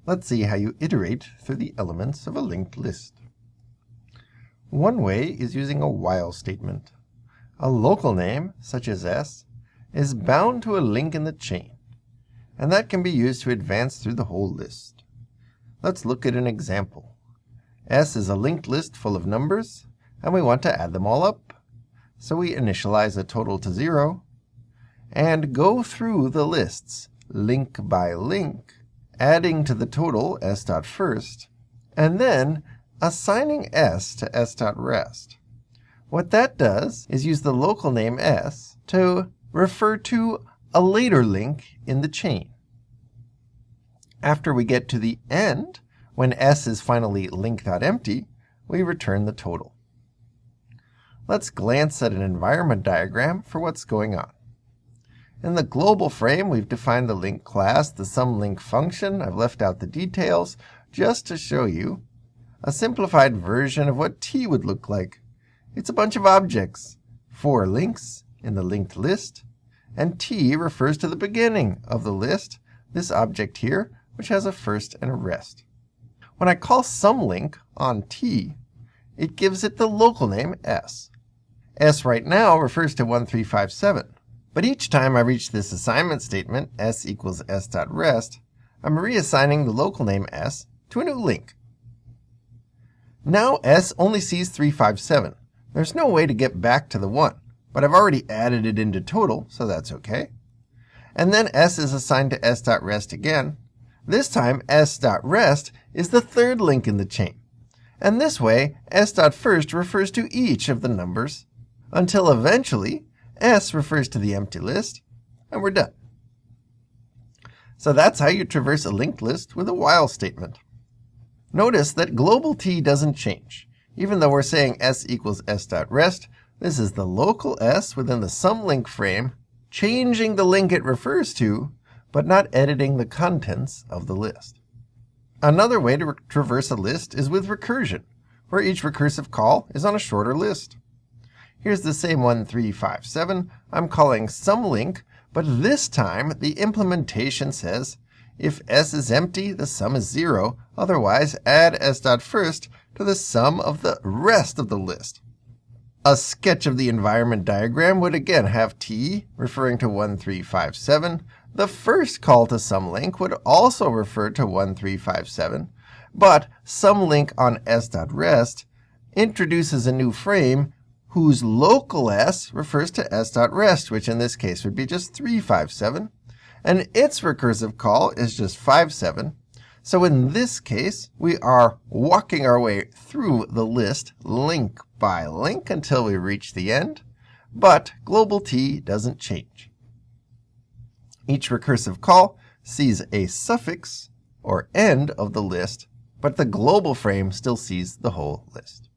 Let's see how you iterate through the elements of a linked list. One way is using a while statement. A local name, such as s, is bound to a link in the chain, and that can be used to advance through the whole list. Let's look at an example. S is a linked list full of numbers, and we want to add them all up. So we initialize a total to 0, and go through the lists, link by link, adding to the total s.first, and then assigning s to s.rest. What that does is use the local name s to refer to a later link in the chain. After we get to the end, when s is finally link.empty, we return the total. Let's glance at an environment diagram for what's going on. In the global frame, we've defined the link class, the SumLink function. I've left out the details just to show you a simplified version of what T would look like. It's a bunch of objects, 4 links in the linked list, and T refers to the beginning of the list, this object here, which has a first and a rest. When I call SumLink on T, it gives it the local name s. S right now refers to 1357. But each time I reach this assignment statement, s equals s.rest, I'm reassigning the local name s to a new link. Now s only sees 357. There's no way to get back to the 1, but I've already added it into total, so that's okay. And then s is assigned to s.rest again. This time s.rest is the third link in the chain. And this way, s.first refers to each of the numbers, until eventually s refers to the empty list, and we're done. So that's how you traverse a linked list with a while statement. Notice that global T doesn't change. Even though we're saying s equals s.rest, this is the local s within the SumLink frame, changing the link it refers to, but not editing the contents of the list. Another way to traverse a list is with recursion, where each recursive call is on a shorter list. Here's the same 1357. I'm calling SumLink, but this time the implementation says, if s is empty, the sum is 0. Otherwise, add s.first to the sum of the rest of the list. A sketch of the environment diagram would again have T referring to 1357. The first call to SumLink would also refer to 1357, but SumLink on s.rest introduces a new frame whose local s refers to s.rest, which in this case would be just 357, and its recursive call is just 57. So in this case, we are walking our way through the list link by link until we reach the end, but global T doesn't change. Each recursive call sees a suffix or end of the list, but the global frame still sees the whole list.